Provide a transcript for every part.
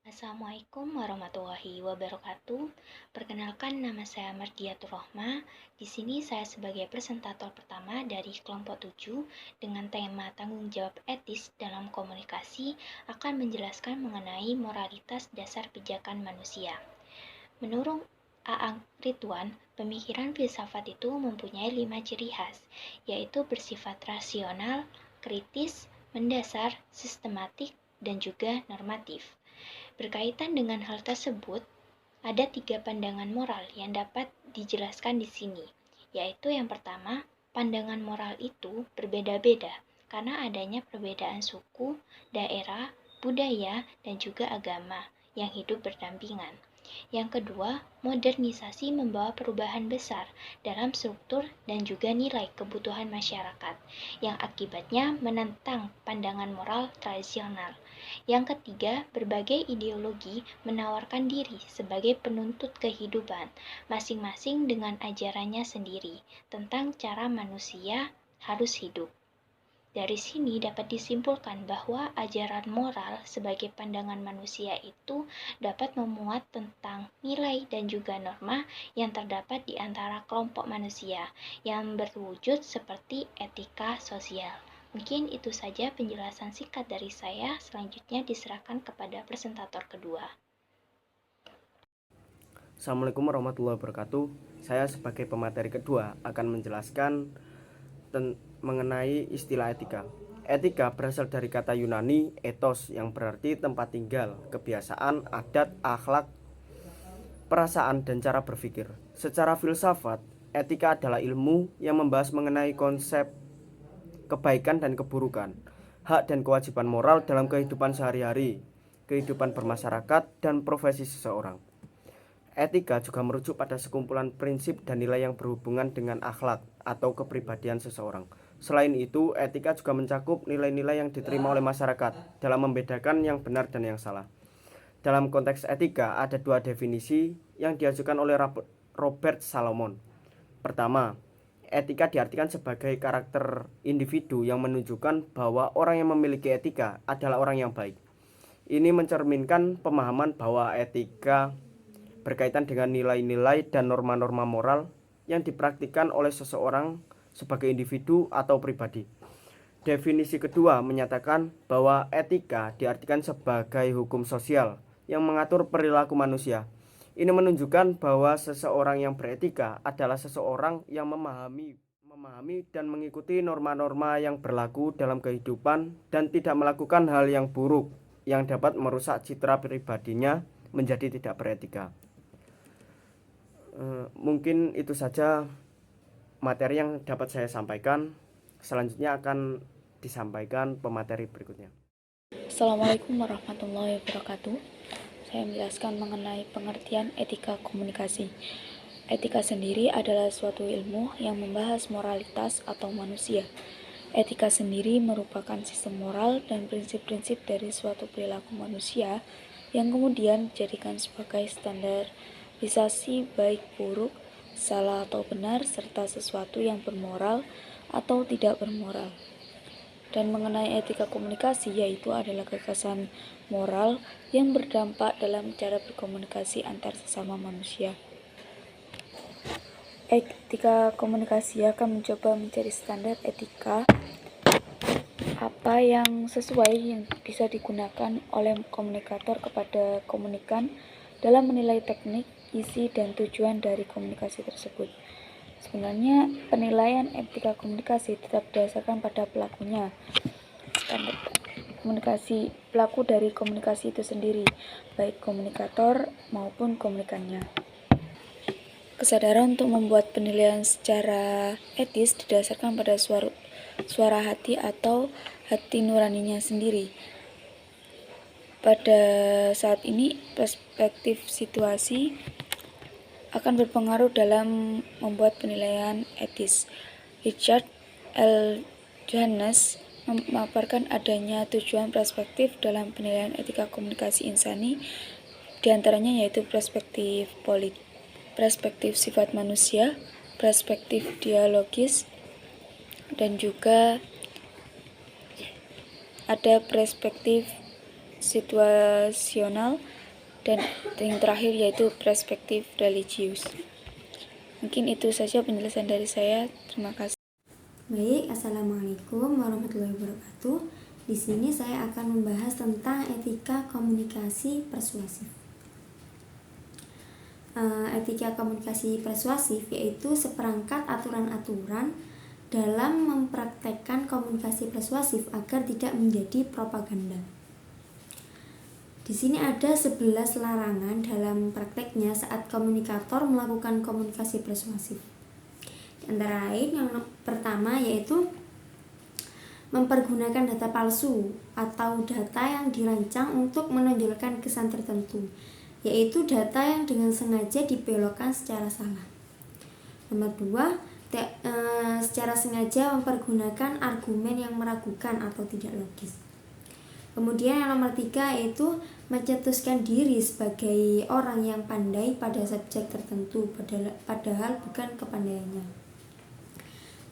Assalamualaikum warahmatullahi wabarakatuh. Perkenalkan, nama saya Mardiatur Rohma. Di sini saya sebagai presentator pertama dari kelompok 7 dengan tema tanggung jawab etis dalam komunikasi akan menjelaskan mengenai moralitas dasar pijakan manusia. Menurut Aang Ridwan, pemikiran filsafat itu mempunyai 5 ciri khas, yaitu bersifat rasional, kritis, mendasar, sistematik, dan juga normatif. Berkaitan dengan hal tersebut, ada 3 pandangan moral yang dapat dijelaskan di sini, yaitu yang pertama, pandangan moral itu berbeda-beda karena adanya perbedaan suku, daerah, budaya, dan juga agama yang hidup berdampingan. Yang kedua, modernisasi membawa perubahan besar dalam struktur dan juga nilai kebutuhan masyarakat, yang akibatnya menentang pandangan moral tradisional. Yang ketiga, berbagai ideologi menawarkan diri sebagai penuntut kehidupan, masing-masing dengan ajarannya sendiri tentang cara manusia harus hidup. Dari sini dapat disimpulkan bahwa ajaran moral sebagai pandangan manusia itu dapat memuat tentang nilai dan juga norma yang terdapat di antara kelompok manusia yang berwujud seperti etika sosial. Mungkin itu saja penjelasan singkat dari saya. Selanjutnya diserahkan kepada presentator kedua. Assalamualaikum warahmatullahi wabarakatuh. Saya sebagai pemateri kedua akan menjelaskan mengenai istilah etika. Etika berasal dari kata Yunani ethos yang berarti tempat tinggal, kebiasaan, adat, akhlak, perasaan, dan cara berpikir. Secara filsafat, etika adalah ilmu yang membahas mengenai konsep kebaikan dan keburukan, hak dan kewajiban moral dalam kehidupan sehari-hari, kehidupan bermasyarakat, dan profesi seseorang. Etika juga merujuk pada sekumpulan prinsip dan nilai yang berhubungan dengan akhlak atau kepribadian seseorang. Selain itu, etika juga mencakup nilai-nilai yang diterima oleh masyarakat dalam membedakan yang benar dan yang salah. Dalam konteks etika, ada dua definisi yang diajukan oleh Robert Salomon. Pertama, etika diartikan sebagai karakter individu yang menunjukkan bahwa orang yang memiliki etika adalah orang yang baik. Ini mencerminkan pemahaman bahwa etika berkaitan dengan nilai-nilai dan norma-norma moral yang dipraktikkan oleh seseorang sebagai individu atau pribadi. Definisi kedua menyatakan bahwa etika diartikan sebagai hukum sosial yang mengatur perilaku manusia. Ini menunjukkan bahwa seseorang yang beretika adalah seseorang yang memahami dan mengikuti norma-norma yang berlaku dalam kehidupan dan tidak melakukan hal yang buruk yang dapat merusak citra pribadinya menjadi tidak beretika. Mungkin itu saja materi yang dapat saya sampaikan. Selanjutnya akan disampaikan pemateri berikutnya. Assalamualaikum warahmatullahi wabarakatuh. Saya menjelaskan mengenai pengertian etika komunikasi. Etika sendiri adalah suatu ilmu yang membahas moralitas atau manusia. Etika sendiri merupakan sistem moral dan prinsip-prinsip dari suatu perilaku manusia yang kemudian dijadikan sebagai standarisasi baik buruk, salah atau benar, serta sesuatu yang bermoral atau tidak bermoral. Dan mengenai etika komunikasi, yaitu adalah gagasan moral yang berdampak dalam cara berkomunikasi antar sesama manusia. Etika komunikasi akan mencoba mencari standar etika apa yang sesuai yang bisa digunakan oleh komunikator kepada komunikan dalam menilai teknik, isi, dan tujuan dari komunikasi tersebut. Sebenarnya penilaian etika komunikasi tetap didasarkan pada pelakunya, komunikasi pelaku dari komunikasi itu sendiri, baik komunikator maupun komunikannya. Kesadaran untuk membuat penilaian secara etis didasarkan pada suara hati atau hati nuraninya sendiri. Pada saat ini, perspektif situasi akan berpengaruh dalam membuat penilaian etis. Richard L. Johannes memaparkan adanya tujuan perspektif dalam penilaian etika komunikasi insani, diantaranya yaitu perspektif perspektif sifat manusia, perspektif dialogis, dan juga ada perspektif situasional Dan yang terakhir yaitu perspektif religius. Mungkin itu saja penjelasan dari saya. Terima kasih. Baik, Assalamualaikum warahmatullahi wabarakatuh. Di sini saya akan membahas tentang etika komunikasi persuasif. Etika komunikasi persuasif yaitu seperangkat aturan-aturan dalam mempraktekkan komunikasi persuasif agar tidak menjadi propaganda. Di sini ada 11 larangan dalam prakteknya saat komunikator melakukan komunikasi persuasif. Antara lain yang pertama yaitu mempergunakan data palsu atau data yang dirancang untuk menonjolkan kesan tertentu, yaitu data yang dengan sengaja dibelokkan secara salah. Nomor 2, secara sengaja mempergunakan argumen yang meragukan atau tidak logis. Kemudian yang nomor 3 yaitu mencetuskan diri sebagai orang yang pandai pada subjek tertentu padahal bukan kepandaiannya.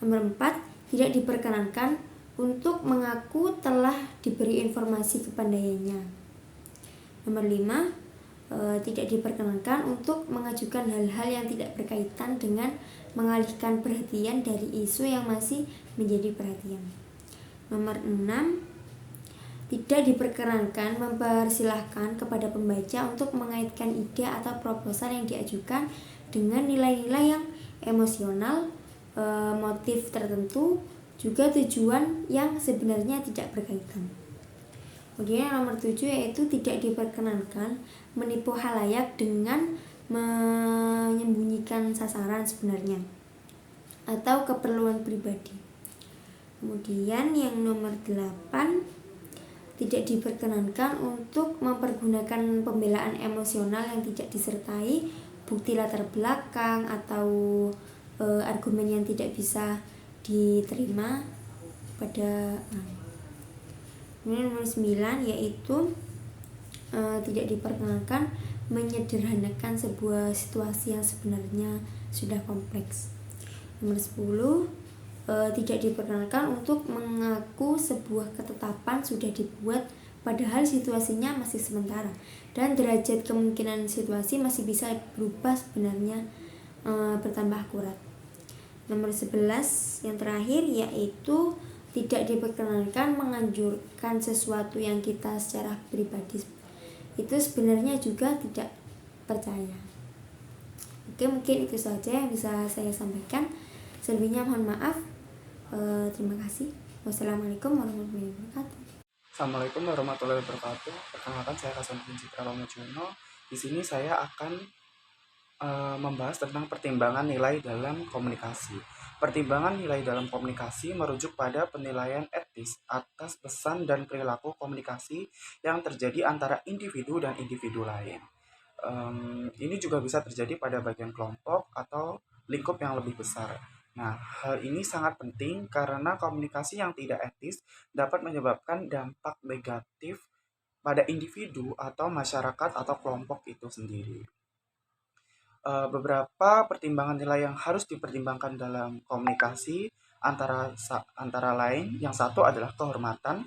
Nomor 4, tidak diperkenankan untuk mengaku telah diberi informasi kepandaiannya. Nomor 5, tidak diperkenankan untuk mengajukan hal-hal yang tidak berkaitan dengan mengalihkan perhatian dari isu yang masih menjadi perhatian. Nomor 6, tidak diperkenankan mempersilahkan kepada pembaca untuk mengaitkan ide atau proposal yang diajukan dengan nilai-nilai yang emosional, motif tertentu, juga tujuan yang sebenarnya tidak berkaitan. Kemudian nomor 7 yaitu tidak diperkenankan menipu halayak dengan menyembunyikan sasaran sebenarnya atau keperluan pribadi. Kemudian yang nomor 8, tidak diperkenankan untuk mempergunakan pembelaan emosional yang tidak disertai bukti latar belakang atau argumen yang tidak bisa diterima pada. Kemudian nomor 9 yaitu tidak diperkenankan menyederhanakan sebuah situasi yang sebenarnya sudah kompleks. Nomor 10, tidak diperkenankan untuk mengaku sebuah ketetapan sudah dibuat padahal situasinya masih sementara dan derajat kemungkinan situasi masih bisa berubah sebenarnya bertambah akurat. Nomor 11 yang terakhir yaitu tidak diperkenankan menganjurkan sesuatu yang kita secara pribadi itu sebenarnya juga tidak percaya. Oke, mungkin itu saja yang bisa saya sampaikan. Selebihnya mohon maaf. Terima kasih. Wassalamualaikum warahmatullahi wabarakatuh. Assalamualaikum warahmatullahi wabarakatuh. Perkenalkan, saya Hasanuddin Citra Romojono. Di sini saya akan membahas tentang pertimbangan nilai dalam komunikasi. Pertimbangan nilai dalam komunikasi merujuk pada penilaian etis atas pesan dan perilaku komunikasi yang terjadi antara individu dan individu lain. Ini juga bisa terjadi pada bagian kelompok atau lingkup yang lebih besar. Nah, hal ini sangat penting karena komunikasi yang tidak etis dapat menyebabkan dampak negatif pada individu atau masyarakat atau kelompok itu sendiri. Beberapa pertimbangan nilai yang harus dipertimbangkan dalam komunikasi antara lain, yang satu adalah kehormatan.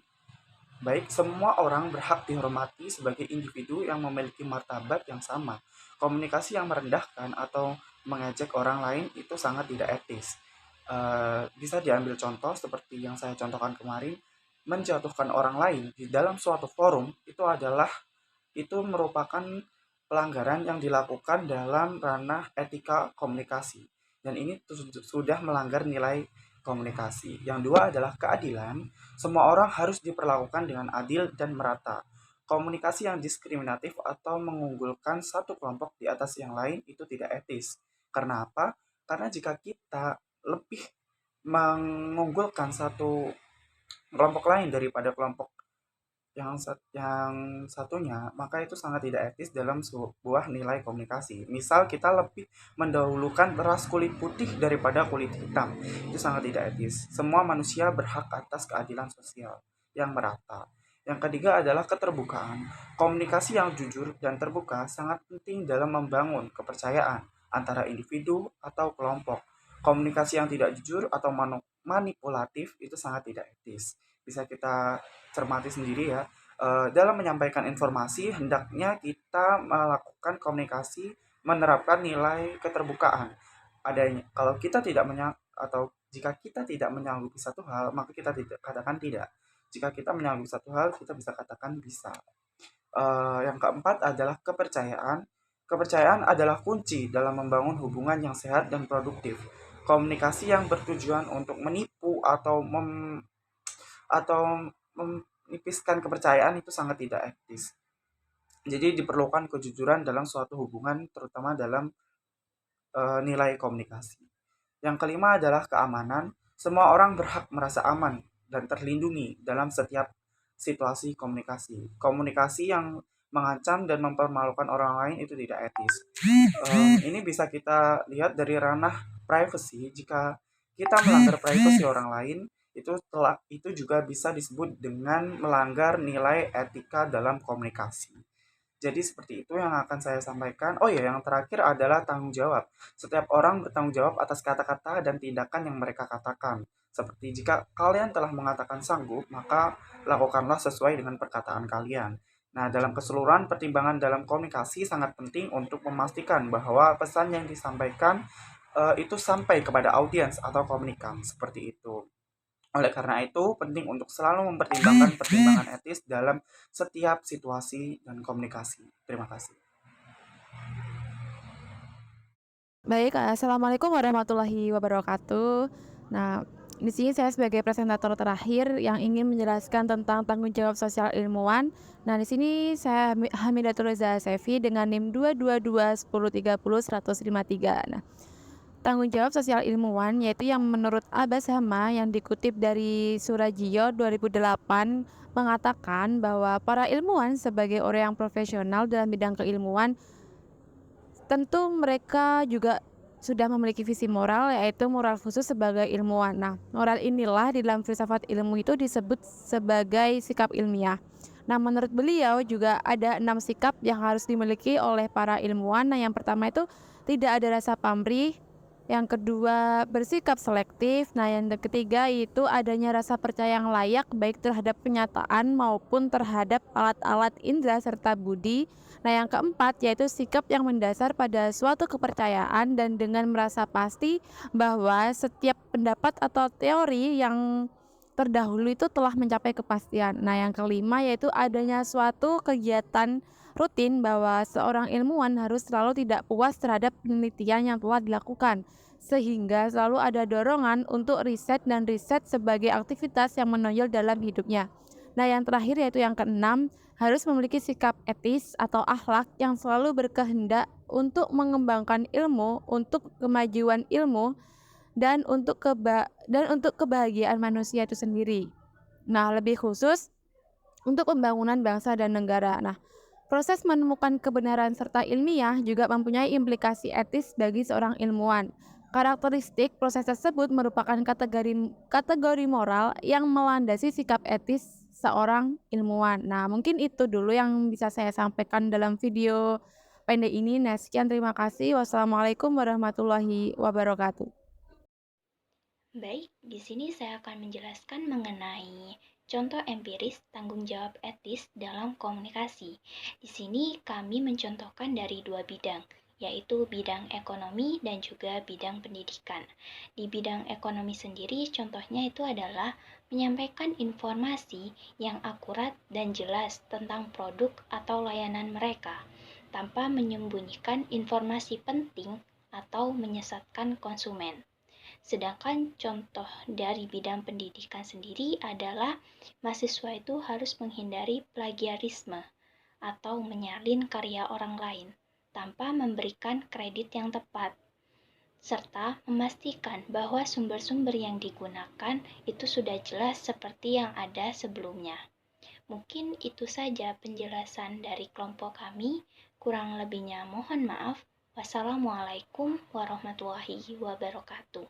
Baik, semua orang berhak dihormati sebagai individu yang memiliki martabat yang sama. Komunikasi yang merendahkan atau mengejek orang lain itu sangat tidak etis. Bisa diambil contoh seperti yang saya contohkan kemarin, menjatuhkan orang lain di dalam suatu forum itu merupakan pelanggaran yang dilakukan dalam ranah etika komunikasi, dan ini sudah melanggar nilai komunikasi. Yang dua adalah keadilan. Semua orang harus diperlakukan dengan adil dan merata. Komunikasi yang diskriminatif atau mengunggulkan satu kelompok di atas yang lain itu tidak etis. Karena apa? Karena jika kita lebih mengunggulkan satu kelompok lain daripada kelompok yang satunya, maka itu sangat tidak etis dalam sebuah nilai komunikasi. Misal kita lebih mendahulukan ras kulit putih daripada kulit hitam, itu sangat tidak etis. Semua manusia berhak atas keadilan sosial yang merata. Yang ketiga adalah keterbukaan. Komunikasi yang jujur dan terbuka sangat penting dalam membangun kepercayaan antara individu atau kelompok. Komunikasi yang tidak jujur atau manipulatif itu sangat tidak etis. Bisa kita cermati sendiri ya, Dalam menyampaikan informasi, hendaknya kita melakukan komunikasi menerapkan nilai keterbukaan. Kalau kita tidak atau jika kita tidak menyanggupi satu hal, maka kita tidak katakan tidak. Jika kita menyanggupi satu hal, kita bisa katakan bisa. Yang keempat adalah kepercayaan. Kepercayaan adalah kunci dalam membangun hubungan yang sehat dan produktif. Komunikasi yang bertujuan untuk menipu atau menipiskan kepercayaan itu sangat tidak etis. Jadi diperlukan kejujuran dalam suatu hubungan, terutama dalam nilai komunikasi. Yang kelima adalah keamanan. Semua orang berhak merasa aman dan terlindungi dalam setiap situasi komunikasi. Komunikasi yang mengancam dan mempermalukan orang lain itu tidak etis. Ini bisa kita lihat dari ranah privacy. Jika kita melanggar privasi orang lain, itu juga bisa disebut dengan melanggar nilai etika dalam komunikasi. Jadi seperti itu yang akan saya sampaikan. Oh ya, yang terakhir adalah tanggung jawab. Setiap orang bertanggung jawab atas kata-kata dan tindakan yang mereka katakan. Seperti jika kalian telah mengatakan sanggup, maka lakukanlah sesuai dengan perkataan kalian. Nah, dalam keseluruhan, pertimbangan dalam komunikasi sangat penting untuk memastikan bahwa pesan yang disampaikan itu sampai kepada audiens atau komunikan. Seperti itu. Oleh karena itu, penting untuk selalu mempertimbangkan pertimbangan etis dalam setiap situasi dan komunikasi. Terima kasih. Baik, Assalamualaikum warahmatullahi wabarakatuh. Nah, di sini saya sebagai presentator terakhir yang ingin menjelaskan tentang tanggung jawab sosial ilmuwan. Nah, di sini saya Hamidatul Reza Sefi dengan NIM 2221030 153. Nah, tanggung jawab sosial ilmuwan yaitu yang menurut Abbas Hama yang dikutip dari Surajio 2008 mengatakan bahwa para ilmuwan sebagai orang yang profesional dalam bidang keilmuan tentu mereka juga sudah memiliki visi moral, yaitu moral khusus sebagai ilmuwan. Nah, moral inilah di dalam filsafat ilmu itu disebut sebagai sikap ilmiah. Nah, menurut beliau juga ada 6 sikap yang harus dimiliki oleh para ilmuwan. Nah, yang pertama itu tidak ada rasa pamrih. Yang kedua, bersikap selektif. Nah, yang ketiga itu adanya rasa percaya yang layak baik terhadap kenyataan maupun terhadap alat-alat indera serta budi. Nah, yang keempat yaitu sikap yang mendasar pada suatu kepercayaan dan dengan merasa pasti bahwa setiap pendapat atau teori yang terdahulu itu telah mencapai kepastian. Nah, yang kelima yaitu adanya suatu kegiatan rutin bahwa seorang ilmuwan harus selalu tidak puas terhadap penelitian yang telah dilakukan, sehingga selalu ada dorongan untuk riset dan riset sebagai aktivitas yang menonjol dalam hidupnya. Nah, yang terakhir yaitu yang keenam, harus memiliki sikap etis atau akhlak yang selalu berkehendak untuk mengembangkan ilmu, untuk kemajuan ilmu, dan untuk kebahagiaan manusia itu sendiri. Nah, lebih khusus untuk pembangunan bangsa dan negara. Nah, proses menemukan kebenaran serta ilmiah juga mempunyai implikasi etis bagi seorang ilmuwan. Karakteristik proses tersebut merupakan kategori moral yang melandasi sikap etis seorang ilmuwan. Nah, mungkin itu dulu yang bisa saya sampaikan dalam video pendek ini. Nah, sekian, terima kasih. Wassalamualaikum warahmatullahi wabarakatuh. Baik, di sini saya akan menjelaskan mengenai contoh empiris tanggung jawab etis dalam komunikasi. Di sini kami mencontohkan dari 2 bidang, yaitu bidang ekonomi dan juga bidang pendidikan. Di bidang ekonomi sendiri, contohnya itu adalah menyampaikan informasi yang akurat dan jelas tentang produk atau layanan mereka, tanpa menyembunyikan informasi penting atau menyesatkan konsumen. Sedangkan contoh dari bidang pendidikan sendiri adalah mahasiswa itu harus menghindari plagiarisme atau menyalin karya orang lain tanpa memberikan kredit yang tepat, serta memastikan bahwa sumber-sumber yang digunakan itu sudah jelas seperti yang ada sebelumnya. Mungkin itu saja penjelasan dari kelompok kami, kurang lebihnya mohon maaf. Wassalamualaikum warahmatullahi wabarakatuh.